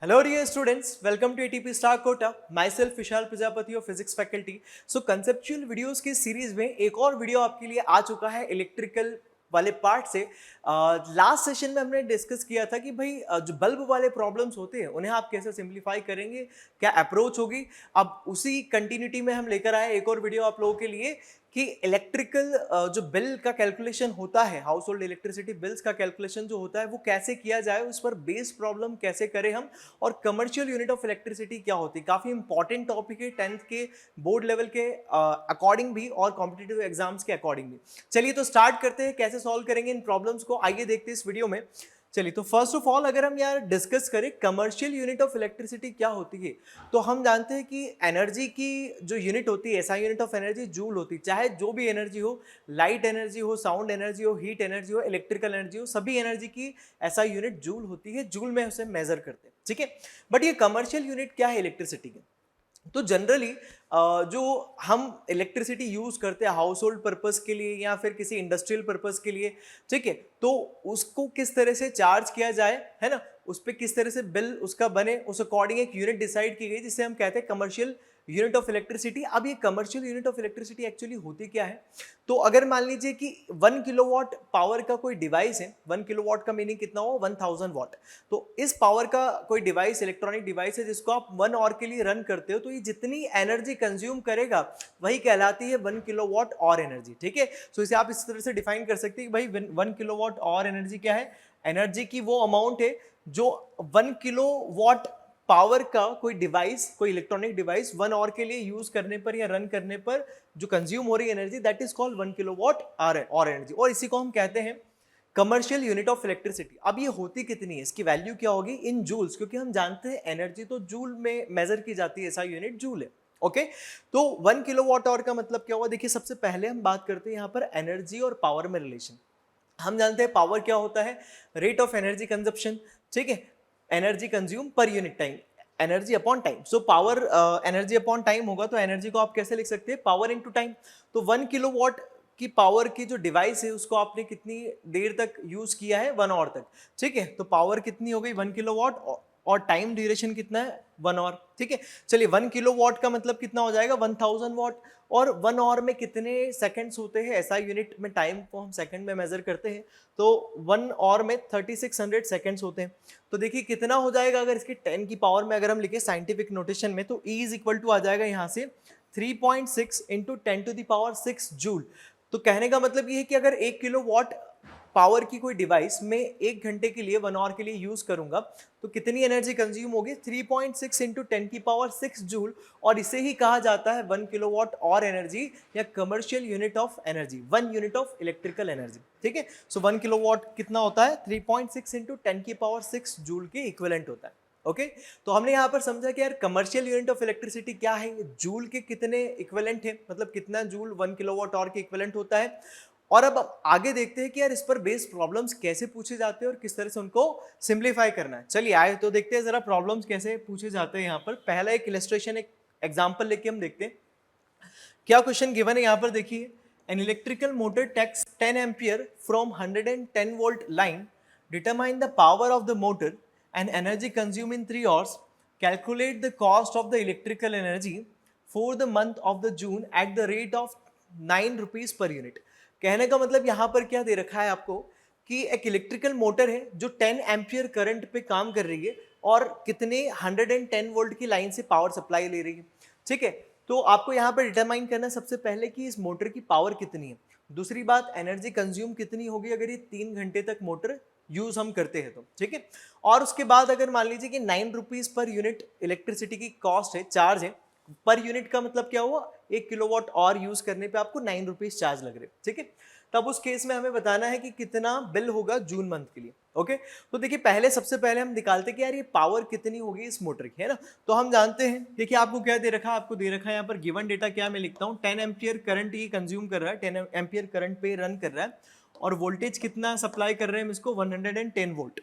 Hello dear students, welcome to ATP Star Quota. Myself Vishal Prajapati of Physics Faculty. So conceptual videos की series में एक और video आपके लिए आ चुका है इलेक्ट्रिकल वाले पार्ट से। लास्ट सेशन में हमने डिस्कस किया था कि भाई जो बल्ब वाले प्रॉब्लम्स होते हैं उन्हें आप कैसे सिंप्लीफाई करेंगे, क्या अप्रोच होगी। अब उसी कंटिन्यूटी में हम लेकर आए एक और वीडियो आप लोगों के लिए कि इलेक्ट्रिकल जो बिल का कैलकुलेशन होता है, हाउस होल्ड इलेक्ट्रिसिटी बिल्स का कैलकुलेशन जो होता है वो कैसे किया जाए, उस पर बेस प्रॉब्लम कैसे करें हम, और कमर्शियल यूनिट ऑफ इलेक्ट्रिसिटी क्या होती है। काफी इंपॉर्टेंट टॉपिक है 10th के बोर्ड लेवल के अकॉर्डिंग भी और कॉम्पिटिटिव एग्जाम्स के अकॉर्डिंग भी। चलिए तो स्टार्ट करते हैं कैसे सॉल्व करेंगे इन प्रॉब्लम्स को, आइए देखते हैं इस वीडियो में। चलिए तो फर्स्ट ऑफ ऑल अगर हम यार डिस्कस करें कमर्शियल यूनिट ऑफ इलेक्ट्रिसिटी क्या होती है, तो हम जानते हैं कि एनर्जी की जो यूनिट होती है, SI unit of energy joule होती है। चाहे जो भी एनर्जी हो, लाइट एनर्जी हो, साउंड एनर्जी हो, हीट एनर्जी हो, इलेक्ट्रिकल एनर्जी हो, सभी एनर्जी की एसआई यूनिट जूल होती है। जूल में उसे मेजर करते हैं, ठीक है। बट ये कमर्शियल यूनिट क्या है इलेक्ट्रिसिटी की? तो जनरली जो हम इलेक्ट्रिसिटी यूज करते हैं हाउस होल्ड पर्पस के लिए या फिर किसी इंडस्ट्रियल पर्पस के लिए, ठीक है, तो उसको किस तरह से चार्ज किया जाए, है ना, उस पर किस तरह से बिल उसका बने, उस अकॉर्डिंग एक यूनिट डिसाइड की गई जिसे हम कहते हैं कमर्शियल यूनिट ऑफ इलेक्ट्रिसिटी। अब ये commercial unit of electricity actually होती क्या है? तो अगर मान लीजिए कि 1 किलोवाट पावर का कोई डिवाइस है, 1 किलोवाट का मीनिंग कितना हो, 1000 वाट। तो इस पावर का कोई डिवाइस, इलेक्ट्रॉनिक डिवाइस है जिसको आप 1 आवर के लिए रन करते हो, तो ये जितनी एनर्जी कंज्यूम करेगा वही कहलाती है 1 किलोवाट और एनर्जी, ठीक है। सो इसे आप इस तरह से डिफाइन कर सकते हैं कि भाई 1 किलोवाट और एनर्जी क्या है? एनर्जी की वो अमाउंट है जो 1 किलोवाट पावर का कोई डिवाइस, कोई इलेक्ट्रॉनिक डिवाइस 1 आवर के लिए यूज करने पर या रन करने पर जो कंज्यूम हो रही energy, that is called 1 kilowatt और एनर्जी, और इसी को हम कहते हैं कमर्शियल यूनिट ऑफ इलेक्ट्रिसिटी। अब ये होती कितनी है, इसकी वैल्यू क्या होगी इन जूल्स, क्योंकि हम जानते हैं एनर्जी तो जूल में मेजर की जाती है, ऐसा यूनिट जूल है। ओके, तो 1 किलोवाट आवर का मतलब क्या हुआ? देखिए सबसे पहले हम बात करते हैं यहाँ पर एनर्जी और पावर में रिलेशन। हम जानते हैं पावर क्या होता है? रेट ऑफ एनर्जी कंजप्शन, ठीक है, energy consume per unit time, energy upon time. So power energy upon time होगा, तो एनर्जी को आप कैसे लिख सकते हैं? Power into time. तो 1 किलोवाट की पावर की जो डिवाइस है उसको आपने कितनी देर तक यूज किया है? 1 आवर तक, ठीक है। तो पावर कितनी हो गई? 1 किलोवाट, और टाइम ड्यूरेशन कितना है? 1 आवर, ठीक है। चलिए 1 किलोवाट का मतलब कितना हो जाएगा? 1000 वाट। और 1 आवर में कितने सेकंड्स होते हैं? ऐसा यूनिट में टाइम को हम सेकंड में मेजर करते हैं, तो 1 आवर में 3600 सेकंड्स होते हैं। तो देखिए कितना हो जाएगा अगर इसकी 10 की पावर में अगर हम लिखे साइंटिफिक नोटेशन में, तो E इज इक्वल टू आ जाएगा यहाँ से 3.6 इंटू 10⁻⁶ जूल। तो कहने का मतलब ये है कि अगर 1 किलोवाट पावर की कोई डिवाइस में 1 घंटे के लिए, 1 आवर के लिए यूज करूंगा, तो कितनी एनर्जी कंज्यूम होगी? 3.6 इंटू 10⁻⁶ जूल। और इसे ही कहा जाता है 1 किलोवाट और एनर्जी या commercial unit of energy, 1 unit of electrical energy, ठीक है। सो 1 किलोवाट कितना होता है? 3.6 इंटू 10⁻⁶ जूल के इक्विवेलेंट होता है। ओके, तो हमने यहाँ पर समझा कि यार कमर्शियल यूनिट ऑफ इलेक्ट्रिसिटी क्या है, जूल के कितने इक्विवेलेंट है, मतलब कितना जूल 1 किलोवाट आवर के इक्विवेलेंट होता है। और अब आगे देखते हैं कि यार इस पर बेस्ड प्रॉब्लम्स कैसे पूछे जाते हैं और किस तरह से उनको सिंप्लीफाई करना है। चलिए आए तो देखते हैं जरा प्रॉब्लम्स कैसे पूछे जाते हैं। यहाँ पर पहला एक इलस्ट्रेशन, एक एग्जांपल लेके हम देखते हैं क्या क्वेश्चन गिवन है। यहाँ पर देखिए, an electrical motor takes 10 ampere from 110 volt line, determine the power of the motor and energy consume in 3 hours, calculate the cost of the electrical energy for the month of the June at the rate of 9 rupees per unit. कहने का मतलब यहाँ पर क्या दे रखा है आपको कि एक इलेक्ट्रिकल मोटर है जो 10 एम्पियर करंट पे काम कर रही है और कितने 110 वोल्ट की लाइन से पावर सप्लाई ले रही है, ठीक है। तो आपको यहाँ पर डिटरमाइन करना सबसे पहले कि इस मोटर की पावर कितनी है, दूसरी बात एनर्जी कंज्यूम कितनी होगी अगर ये 3 घंटे तक मोटर यूज हम करते हैं तो, ठीक है। और उसके बाद अगर मान लीजिए कि 9 रुपीज पर यूनिट इलेक्ट्रिसिटी की कॉस्ट है, चार्ज है। पर यूनिट का मतलब क्या हुआ? 1 किलोवाट और यूज करने पे आपको 9 रुपीज चार्ज लग रहे, ठीक है। तब उस केस में हमें बताना है कि कितना बिल होगा जून मंथ के लिए। ओके, तो देखिए पहले सबसे पहले हम निकालते कि यार ये पावर कितनी होगी इस मोटर की, है ना। तो हम जानते हैं, देखिए आपको क्या दे रखा है, आपको दे रखा है यहाँ पर गिवन डेटा क्या मैं लिखता हूँ, 10 एम्पियर करंट ये कंज्यूम कर रहा है, 10 एम्पियर करंट पे रन कर रहा है, और वोल्टेज कितना सप्लाई कर रहे हैं हम इसको? 110 वोल्ट।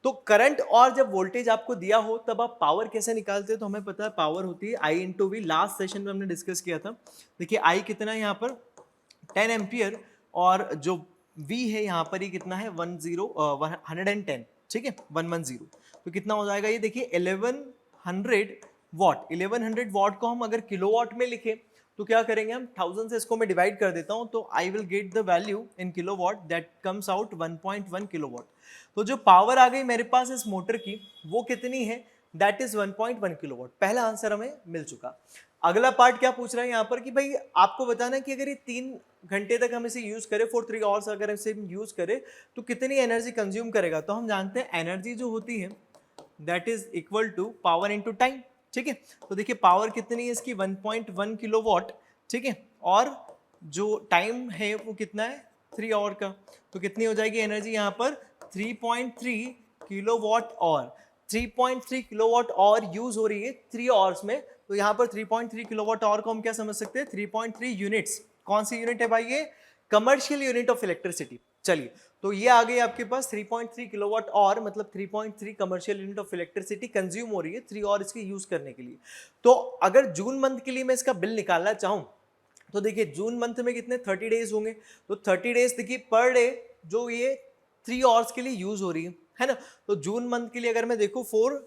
तो करंट और जब वोल्टेज आपको दिया हो तब आप पावर कैसे निकालते हैं? तो हमें पता है पावर होती है I into V. Last session में हमने डिस्कस किया था। देखिए I कितना है यहाँ पर? 10 एम्पियर, और जो V है यहाँ पर ही कितना है? 110, ठीक है 110। तो कितना हो जाएगा ये देखिए 1100 वॉट। 1100 वॉट को हम अगर किलोवाट में लिखें तो क्या करेंगे हम 1000 से इसको मैं डिवाइड कर देता हूं, तो I will get the value in kilowatt that comes out 1.1 kilowatt. तो जो पावर आ गई मेरे पास इस मोटर की वो कितनी है, दैट इज 1.1 किलोवाट। पहला आंसर हमें मिल चुका। अगला पार्ट क्या पूछ रहा है यहाँ पर कि भाई आपको बताना है कि अगर ये 3 घंटे तक हम इसे यूज करें, फॉर 3 आवर्स अगर इसे यूज करें तो कितनी एनर्जी कंज्यूम करेगा। तो हम जानते हैं एनर्जी जो होती है that is equal to power into time. ठीक है, तो देखिए पावर कितनी है इसकी 1.1 किलोवाट। ठीक है, और जो टाइम है वो कितना है 3 आवर का। तो कितनी हो जाएगी एनर्जी यहाँ पर 3.3 kilowatt hour. 3.3 kilowatt hour use हो रही है 3 आवर्स में। तो यहाँ पर 3.3 किलोवाट आवर को हम क्या समझ सकते हैं 3.3 यूनिट्स। कौन सी यूनिट है भाई ये, कमर्शियल यूनिट ऑफ इलेक्ट्रिसिटी। चलिए तो ये आ गई आपके पास 3.3 किलोवाट आवर, मतलब 3.3 commercial unit of electricity consume हो रही है 3 आवर इसकी यूज करने के लिए। तो अगर जून मंथ के लिए मैं इसका बिल निकालना चाहूं तो देखिए जून मंथ में कितने 30 डेज होंगे। तो 30 डेज देखिए पर डे जो ये 3 आवर्स के लिए यूज हो रही है ना। तो जून मंथ के लिए अगर मैं देखूं फॉर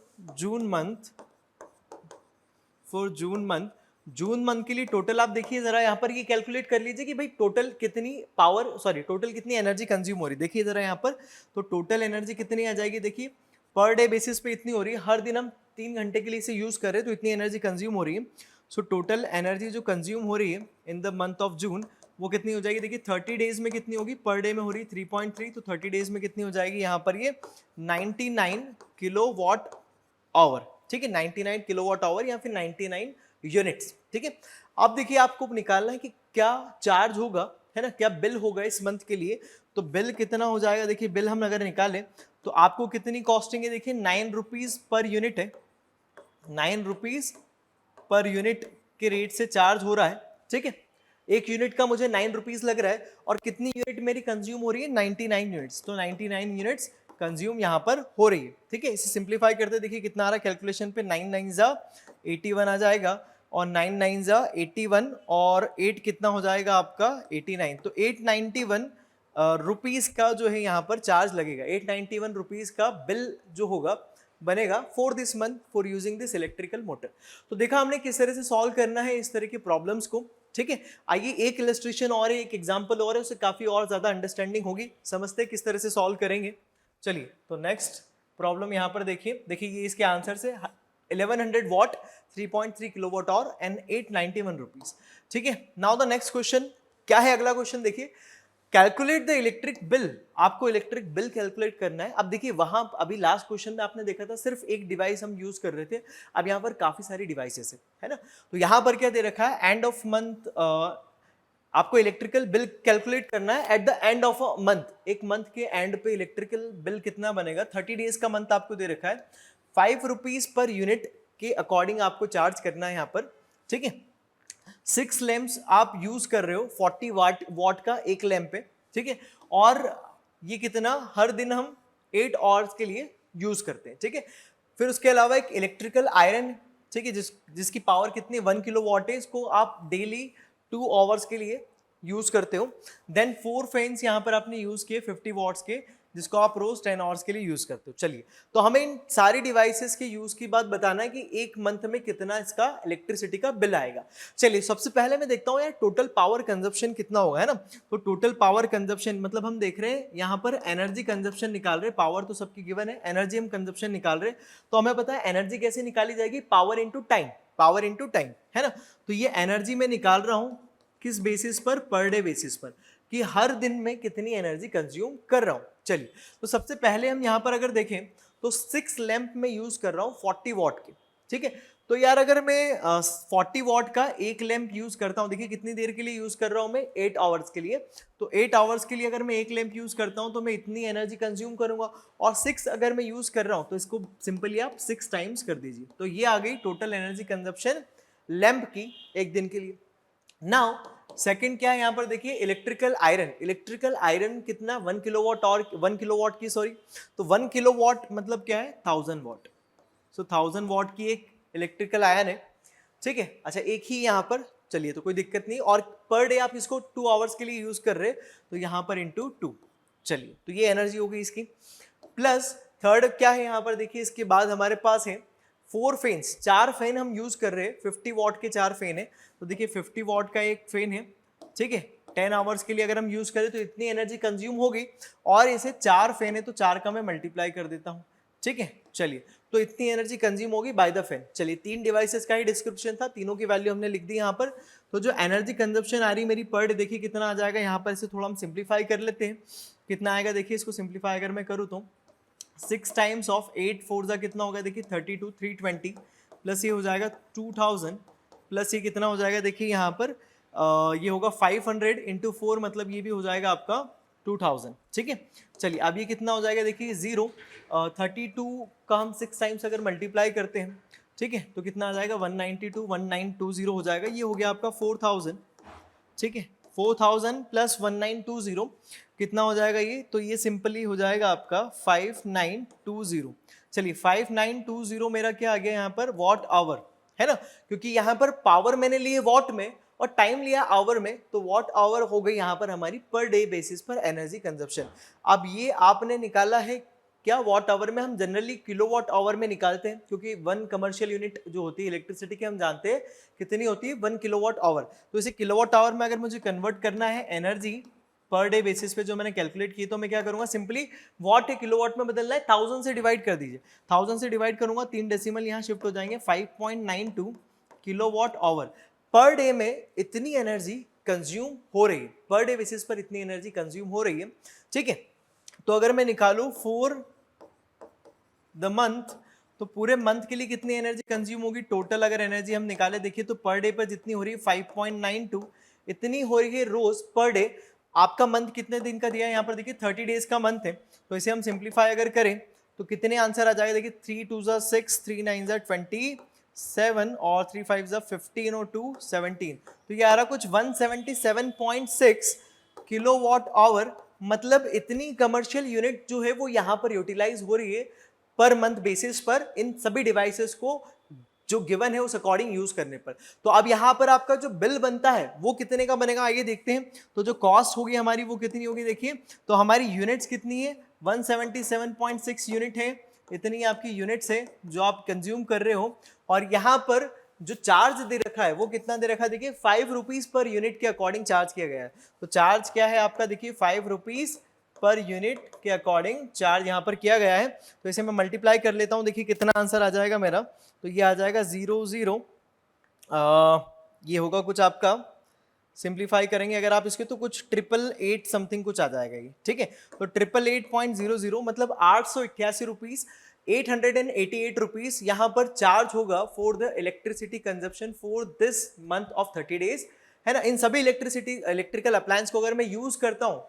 जून मंथ के लिए टोटल आप देखिए जरा यहाँ पर ये कैलकुलेट कर लीजिए कि भाई टोटल कितनी टोटल कितनी एनर्जी कंज्यूम हो रही है। देखिए जरा यहाँ पर तो टोटल एनर्जी कितनी आ जाएगी, देखिए पर डे बेसिस पे इतनी हो रही है, हर दिन हम 3 घंटे के लिए इसे यूज कर रहे हैं तो इतनी एनर्जी कंज्यूम हो रही है। सो टोटल एनर्जी जो कंज्यूम हो रही है in the month of June वो कितनी हो जाएगी, देखिए 30 डेज में कितनी होगी, पर डे में हो रही है 3.3, तो 30 डेज में कितनी हो जाएगी यहाँ पर ये 99 किलोवाट आवर। ठीक है 99 किलोवाट आवर या फिर 99 यूनिट्स। ठीक है, अब देखिए आपको निकालना है कि क्या चार्ज होगा, है ना, क्या बिल होगा इस मंथ के लिए। तो बिल कितना हो जाएगा, देखिए बिल हम अगर निकालें तो आपको कितनी कॉस्टिंग है, देखिए 9 रुपीज पर यूनिट है। 9 रुपीज पर यूनिट के रेट से चार्ज हो रहा है। ठीक है, एक यूनिट का मुझे 9 रुपीज लग रहा है और कितनी यूनिट मेरी कंज्यूम हो रही है 99 यूनिट्स। तो 99 यूनिट्स कंज्यूम यहाँ पर हो रही है। ठीक है, इसे सिंप्लीफाई करते देखिए कितना आ रहा है कैलकुलेशन पे, 9 9 जा 81 आ जाएगा और 9 9 जा 81 और 8 कितना हो जाएगा आपका 89। तो 891 रुपीज का जो है यहाँ पर चार्ज लगेगा। 891 रुपीज का बिल जो होगा बनेगा for this month for using this electrical motor. तो देखा हमने किस तरह से सॉल्व करना है इस तरह के प्रॉब्लम्स को। ठीक है, आइए एक इलस्ट्रेशन और है, एक एग्जांपल और है, उससे काफी और ज्यादा अंडरस्टैंडिंग होगी, समझते हैं किस तरह से सॉल्व करेंगे। चलिए तो नेक्स्ट प्रॉब्लम यहाँ पर देखिए ये इसके आंसर से 1100 what 3.3 kilowatt hour and 891 rupees. ठीक है, नाउ द नेक्स्ट क्वेश्चन क्या है, अगला क्वेश्चन देखिए, कैलकुलेट द इलेक्ट्रिक बिल। आपको इलेक्ट्रिक बिल कैलकुलेट करना है। अब देखिए वहां अभी लास्ट क्वेश्चन में आपने देखा था सिर्फ एक डिवाइस हम यूज कर रहे थे, अब यहाँ पर काफी सारी डिवाइसेस है ना। तो यहाँ पर क्या दे रखा है, एंड ऑफ मंथ आपको इलेक्ट्रिकल बिल कैलकुलेट करना है at the end of a month. एक मंथ के एंड पे इलेक्ट्रिकल बिल कितना बनेगा, 30 डेज का मंथ आपको दे रखा है, 5 रुपीज पर यूनिट के अकॉर्डिंग आपको चार्ज करना है यहाँ पर। ठीक है, 6 लैंप्स आप यूज कर रहे हो 40 वॉट का एक लैंप पे। ठीक है, और ये कितना हर दिन हम 8 आवर्स के लिए यूज करते हैं। ठीक है, फिर उसके अलावा एक इलेक्ट्रिकल आयरन, ठीक है, जिसकी पावर कितनी 1 किलो वॉट है, इसको आप डेली 2 आवर्स के लिए यूज करते हो। देन 4 फैंस यहाँ पर आपने यूज किए 50 वॉट्स के, जिसको आप रोज 10 आवर्स के लिए यूज करते हो। चलिए तो हमें इन सारी डिवाइसेस के यूज की बात बताना है कि एक मंथ में कितना इसका इलेक्ट्रिसिटी का बिल आएगा। चलिए सबसे पहले मैं देखता हूँ यार टोटल पावर कंजप्शन कितना होगा, है ना। तो टोटल पावर कंजप्शन मतलब हम देख रहे हैं यहाँ पर एनर्जी कंजप्शन निकाल रहे, पावर तो सबकी गिवन है, एनर्जी हम कंजप्शन निकाल रहे। तो हमें पता है एनर्जी कैसे निकाली जाएगी, पावर इंटू टाइम, है ना। तो ये एनर्जी में निकाल रहा हूँ किस बेसिस पर डे बेसिस पर, कि हर दिन में कितनी एनर्जी कंज्यूम कर रहा हूं। चलिए तो सबसे पहले हम यहां पर अगर देखें तो 6 लैंप में यूज कर रहा हूं 40 वॉट के। ठीक है, तो यार अगर मैं 40 वॉट का एक लैंप यूज करता हूं, देखिए कितनी देर के लिए यूज कर रहा हूं मैं, 8 आवर्स के लिए। तो 8 आवर्स के लिए अगर मैं एक लैंप यूज करता हूं तो मैं इतनी एनर्जी कंज्यूम करूंगा, और 6 अगर मैं यूज कर रहा हूं तो इसको सिंपली आप 6 टाइम्स कर दीजिए। तो ये आ गई टोटल एनर्जी कंजप्शन लैंप की एक दिन के लिए। नाउ सेकंड क्या है यहाँ पर देखिए, इलेक्ट्रिकल आयरन कितना 1 किलोवाट और 1 किलोवाट की सॉरी, तो 1 किलोवाट मतलब क्या है 1000 वॉट। सो 1000 वॉट की एक इलेक्ट्रिकल आयरन है। ठीक है, अच्छा एक ही यहाँ पर, चलिए तो कोई दिक्कत नहीं, और पर डे आप इसको 2 आवर्स के लिए यूज कर रहे तो यहाँ पर इंटू 2। चलिए तो ये एनर्जी हो गई इसकी, प्लस थर्ड क्या है यहाँ पर देखिए, इसके बाद हमारे पास है 4 फैन्स, 4 फैन हम यूज कर रहे हैं, 50 वॉट के 4 फैन है। तो देखिए 50 वॉट का एक फैन है, ठीक है, 10 आवर्स के लिए अगर हम यूज करें तो इतनी एनर्जी कंज्यूम होगी, और इसे 4 फैन है तो 4 का मैं मल्टीप्लाई कर देता हूँ, ठीक है। चलिए, तो इतनी एनर्जी कंज्यूम होगी बाय द फैन। चलिए, 3 डिवाइसेस का ही डिस्क्रिप्शन था, तीनों की वैल्यू हमने लिख दी यहाँ पर। तो जो एनर्जी कंजप्शन आ रही मेरी पर डे, देखिए कितना आ जाएगा यहाँ पर, इसे थोड़ा हम सिंप्लीफाई कर लेते हैं। कितना आएगा देखिए, इसको सिंप्लीफाई अगर मैं करूँ तो 6 टाइम्स ऑफ 8 4 जा कितना होगा देखिए 32, 320 प्लस ये हो जाएगा 2000 प्लस ये कितना हो जाएगा देखिए यहाँ पर ये होगा 500 इंटू 4, मतलब ये भी हो जाएगा आपका 2000, ठीक है। चलिए, अब ये कितना हो जाएगा देखिए 0, 32 का हम 6 टाइम्स अगर मल्टीप्लाई करते हैं, ठीक है, तो कितना आ जाएगा 192, 1920 हो जाएगा, ये हो गया आपका 4000, ठीक है। 4000 प्लस 1920 कितना हो जाएगा ये, तो ये सिंपली हो जाएगा आपका 5920। चलिए, 5920 मेरा क्या आ गया यहाँ पर, वॉट आवर, है ना, क्योंकि यहाँ पर पावर मैंने लिए वॉट में और टाइम लिया आवर में, तो वॉट आवर हो गई यहाँ पर हमारी पर डे बेसिस पर एनर्जी कंजप्शन। अब ये आपने निकाला है क्या, वॉट आवर में हम जनरली किलोवाट आवर में निकालते हैं, क्योंकि 1 कमर्शियल यूनिट जो होती है इलेक्ट्रिसिटी की हम जानते हैं कितनी होती है, 1 किलोवाट आवर। तो इसे किलोवाट आवर में अगर मुझे कन्वर्ट करना है एनर्जी पर डे बेसिस पे जो मैंने कैलकुलेट की, तो मैं क्या करूंगा, सिंपली वॉट है किलोवाट में बदलना है, 1000 से डिवाइड कर दीजिए, 1000 से डिवाइड करूंगा, 3 डेसिमल यहाँ शिफ्ट हो जाएंगे, 5.92 किलोवाट आवर पर डे में इतनी एनर्जी कंज्यूम हो रही है, पर डे बेसिस पर इतनी एनर्जी कंज्यूम हो रही है, ठीक है। तो अगर मैं निकालूं फॉर द मंथ, तो पूरे मंथ के लिए कितनी एनर्जी कंज्यूम होगी, टोटल अगर एनर्जी हम निकाले देखिए तो पर डे पर जितनी हो रही है 5.92 इतनी हो रही है रोज पर डे। आपका मंथ कितने दिन का दिया है यहाँ पर देखिए 30 डेज का मंथ है, तो इसे हम सिंप्लीफाई अगर करें तो कितने आंसर आ जाएगा देखिए 3 2 6, 3 9 27 और 3 5 15 और 2 17, तो ये आ रहा कुछ 177.6 किलोवाट आवर, मतलब इतनी कमर्शियल यूनिट जो है वो यहाँ पर यूटिलाइज हो रही है पर मंथ बेसिस पर इन सभी डिवाइसेस को जो गिवन है उस अकॉर्डिंग यूज करने पर। तो अब यहाँ पर आपका जो बिल बनता है वो कितने का बनेगा आइए देखते हैं। तो जो कॉस्ट होगी हमारी वो कितनी होगी देखिए, तो हमारी यूनिट्स कितनी है 177.6 यूनिट है, इतनी आपकी यूनिट्स है जो आप कंज्यूम कर रहे हो, और यहाँ पर जो चार्ज दे रखा है वो कितना दे रखा है देखिए 5 रुपीज पर यूनिट के अकॉर्डिंग चार्ज किया गया है। तो चार्ज क्या है आपका देखिए 5 रुपीज पर यूनिट के अकॉर्डिंग चार्ज यहाँ पर किया गया है। तो इसे मैं मल्टीप्लाई कर लेता हूँ, देखिए कितना आंसर आ जाएगा मेरा, तो ये आ जाएगा 00, ये होगा कुछ आपका सिंप्लीफाई करेंगे अगर आप इसके तो कुछ 888 समथिंग कुछ आ जाएगा ये, ठीक है। तो 888.00 मतलब 888 रुपीज 888 रुपीज यहाँ पर चार्ज होगा for the electricity consumption for this month of 30 days, है ना। इन सभी इलेक्ट्रिकल अप्लायंस को अगर मैं यूज करता हूँ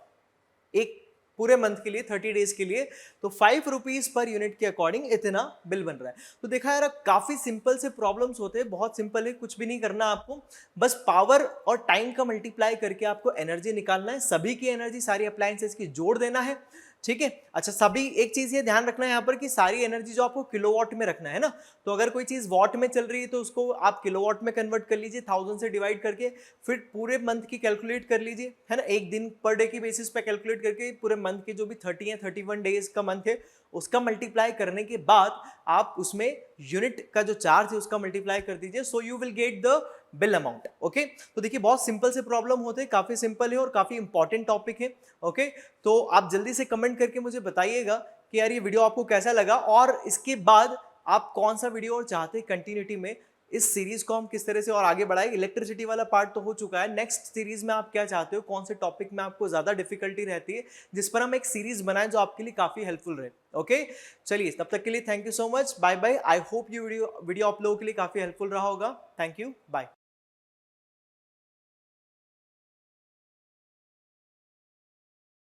एक पूरे मंथ के लिए 30 डेज के लिए, तो 5 रुपीज पर यूनिट के अकॉर्डिंग इतना बिल बन रहा है। तो देखा यार, काफी सिंपल से प्रॉब्लम्स होते हैं, बहुत सिंपल है, कुछ भी नहीं करना आपको, बस पावर और टाइम का मल्टीप्लाई करके आपको एनर्जी निकालना है, सभी की एनर्जी सारी अप्लायंसेस की जोड़ देना है, ठीक है। अच्छा, सभी एक चीज ये ध्यान रखना है यहाँ पर कि सारी एनर्जी जो आपको किलोवाट में रखना है ना, तो अगर कोई चीज वॉट में चल रही है तो उसको आप किलोवाट में कन्वर्ट कर लीजिए 1000 से डिवाइड करके, फिर पूरे मंथ की कैलकुलेट कर लीजिए, है ना, एक दिन पर डे की बेसिस पे कैलकुलेट करके पूरे मंथ के जो भी 30 या 31 डेज का मंथ है उसका मल्टीप्लाई करने के बाद आप उसमें यूनिट का जो चार्ज है उसका मल्टीप्लाई कर दीजिए, so you will get the bill amount. Okay, तो देखिए बहुत सिंपल से प्रॉब्लम होते हैं, काफी सिंपल है और काफी इंपॉर्टेंट टॉपिक है। ओके, तो आप जल्दी से कमेंट करके मुझे बताइएगा कि यार ये वीडियो आपको कैसा लगा, और इसके बाद आप कौन सा वीडियो और चाहते हैं कंटिन्यूटी में, इस सीरीज को हम किस तरह से और आगे बढ़ाएं। इलेक्ट्रिसिटी वाला पार्ट तो हो चुका है, नेक्स्ट सीरीज में आप क्या चाहते हो, कौन से टॉपिक में आपको ज्यादा डिफिकल्टी रहती है, जिस पर हम एक सीरीज बनाएं जो आपके लिए काफी हेल्पफुल रहे। ओके, चलिए तब तक के लिए thank you so much, bye bye. I hope ये वीडियो आप लोगों के लिए काफी हेल्पफुल रहा होगा। Thank you, bye.